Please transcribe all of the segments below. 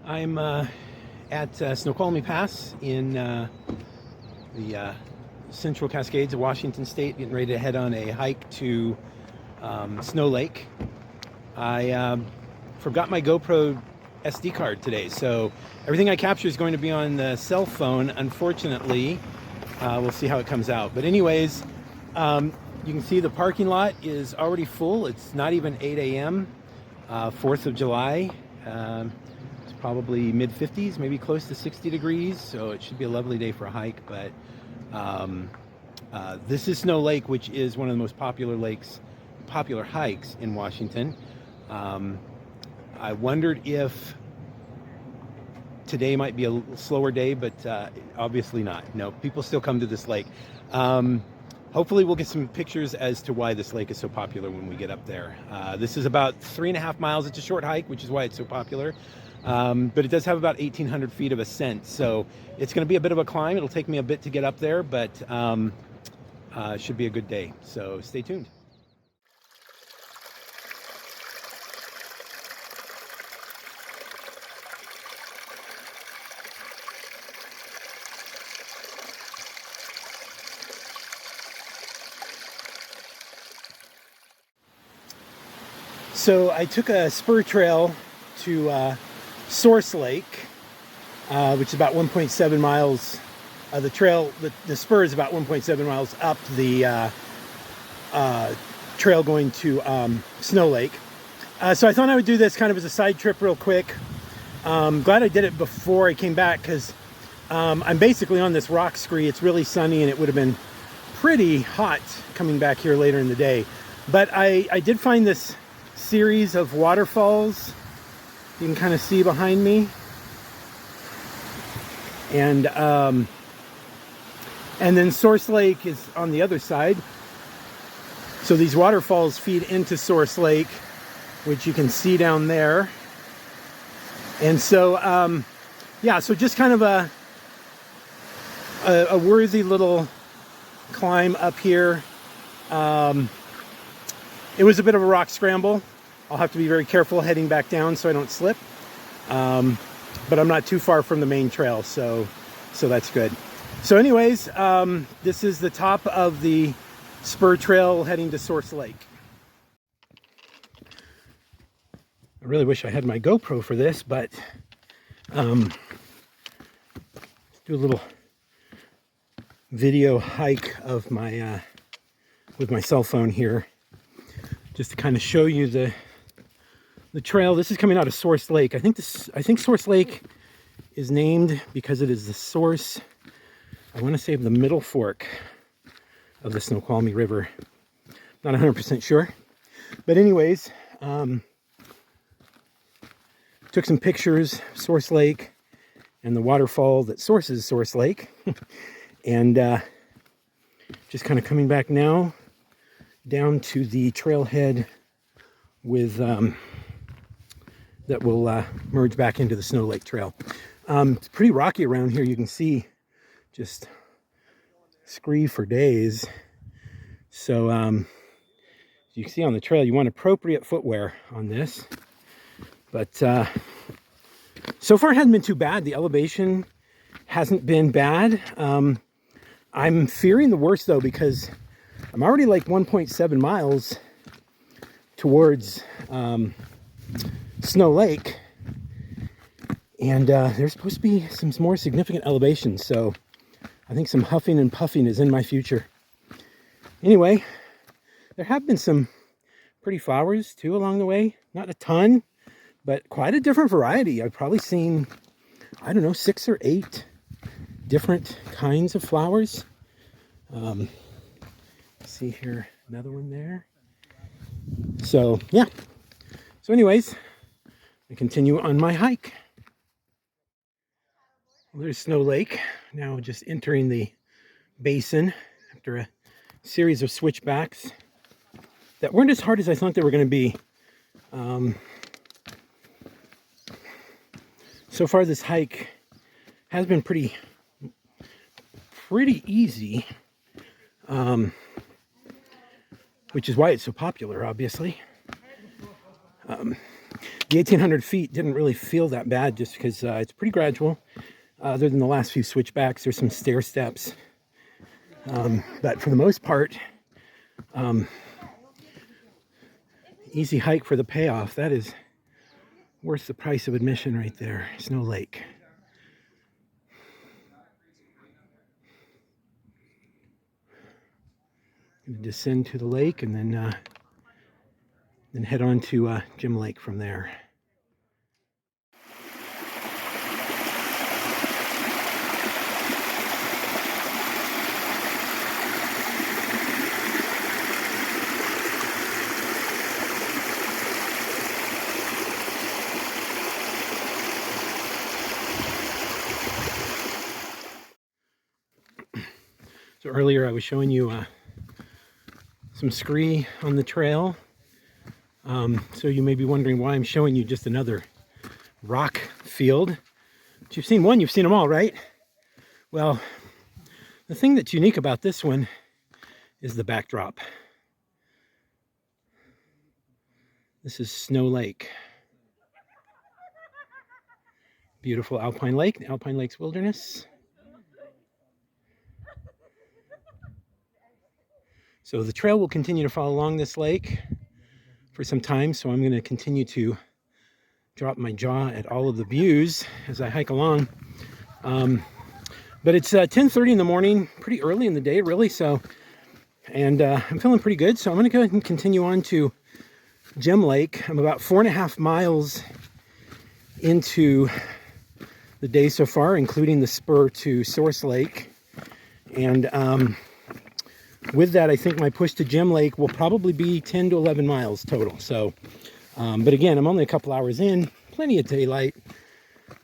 I'm at Snoqualmie Pass in the central Cascades of Washington State, getting ready to head on a hike to Snow Lake. I forgot my GoPro SD card today, so everything I capture is going to be on the cell phone, unfortunately. We'll see how it comes out. But anyways, you can see the parking lot is already full. It's not even 8 a.m. 4th of July. It's probably mid-50s, maybe close to 60 degrees, so it should be a lovely day for a hike. But this is Snow Lake, which is one of the most popular hikes in Washington. I wondered if today might be a slower day, but obviously not. No, people still come to this lake. Hopefully we'll get some pictures as to why this lake is so popular when we get up there. This is about 3.5 miles. It's a short hike, which is why it's so popular. But it does have about 1,800 feet of ascent, so it's going to be a bit of a climb. It'll take me a bit to get up there, but it should be a good day. So stay tuned. So I took a spur trail to Source Lake, which is about 1.7 miles. The trail, the spur is about 1.7 miles up the trail going to Snow Lake. So I thought I would do this kind of as a side trip real quick. Glad I did it before I came back, because I'm basically on this rock scree. It's really sunny and it would have been pretty hot coming back here later in the day. But I did find this series of waterfalls you can kind of see behind me, and then Source Lake is on the other side. So these waterfalls feed into Source Lake, which you can see down there. And so yeah, so just kind of a worthy little climb up here. It was a bit of a rock scramble. I'll have to be very careful heading back down so I don't slip. But I'm not too far from the main trail, so that's good. So anyways, this is the top of the spur trail heading to Source Lake. I really wish I had my GoPro for this, but let's do a little video hike of my with my cell phone here, just to kind of show you the trail. This is coming out of Source Lake. I think Source Lake is named because it is the source, I want to say, of the middle fork of the Snoqualmie River. Not 100% sure. But anyways, took some pictures, Source Lake, and the waterfall that sources Source Lake. And just kind of coming back now down to the trailhead with that will merge back into the Snow Lake Trail. It's pretty rocky around here. You can see just scree for days. So you can see on the trail, you want appropriate footwear on this. But so far it hasn't been too bad. The elevation hasn't been bad. I'm fearing the worst though, because I'm already like 1.7 miles towards Snow Lake, and there's supposed to be some more significant elevations, so I think some huffing and puffing is in my future. Anyway, there have been some pretty flowers too along the way. Not a ton, but quite a different variety. I've probably seen, I don't know, 6 or 8 different kinds of flowers. See here, another one there. So yeah, so anyways, I continue on my hike. Well, there's Snow Lake, now just entering the basin after a series of switchbacks that weren't as hard as I thought they were going to be. So far this hike has been pretty easy, which is why it's so popular, obviously. The 1,800 feet didn't really feel that bad just because it's pretty gradual. Other than the last few switchbacks, there's some stair steps. But for the most part, easy hike for the payoff. That is worth the price of admission right there. Snow Lake. Gonna descend to the lake and then head on to Gem Lake from there. So earlier I was showing you some scree on the trail. So you may be wondering why I'm showing you just another rock field. But you've seen one, you've seen them all, right? Well, the thing that's unique about this one is the backdrop. This is Snow Lake. Beautiful Alpine Lake, the Alpine Lakes Wilderness. So the trail will continue to follow along this lake for some time, so I'm going to continue to drop my jaw at all of the views as I hike along. But it's 10:30 in the morning, pretty early in the day, really. So, and I'm feeling pretty good. So I'm going to go ahead and continue on to Gem Lake. I'm about 4.5 miles into the day so far, including the spur to Source Lake. And with that, I think my push to Gem Lake will probably be 10 to 11 miles total. So, but again, I'm only a couple hours in, plenty of daylight,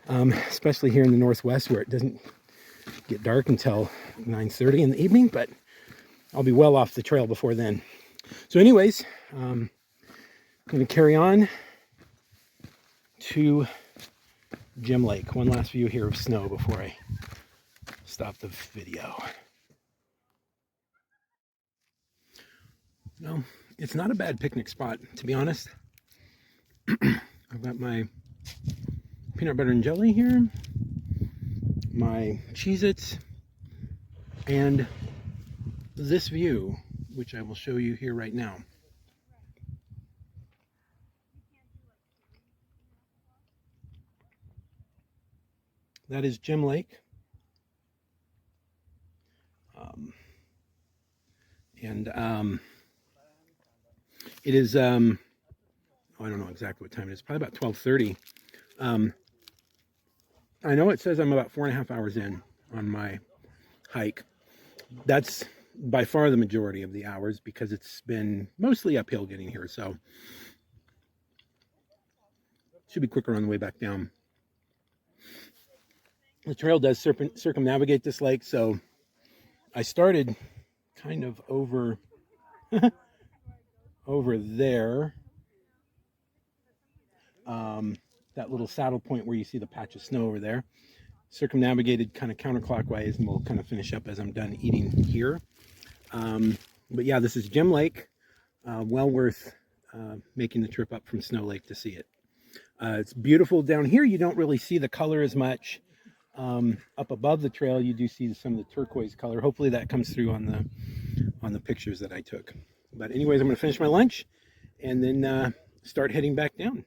especially here in the Northwest where it doesn't get dark until 9:30 in the evening, but I'll be well off the trail before then. So anyways, I'm going to carry on to Gem Lake. One last view here of snow before I stop the video. No, it's not a bad picnic spot, to be honest. I've got my peanut butter and jelly here, my Cheez-Its, and this view, which I will show you here right now. That is Gem Lake. It is, I don't know exactly what time it is, probably about 12:30. I know it says I'm about 4.5 hours in on my hike. That's by far the majority of the hours because it's been mostly uphill getting here, so should be quicker on the way back down. The trail does circumnavigate this lake, so I started kind of over there, that little saddle point where you see the patch of snow over there, circumnavigated kind of counterclockwise, and we'll kind of finish up as I'm done eating here. But yeah, this is Gem Lake. Well worth making the trip up from Snow Lake to see it. It's beautiful down here. You don't really see the color as much. Up above the trail, you do see some of the turquoise color. Hopefully that comes through on the pictures that I took. But anyways, I'm going to finish my lunch and then start heading back down.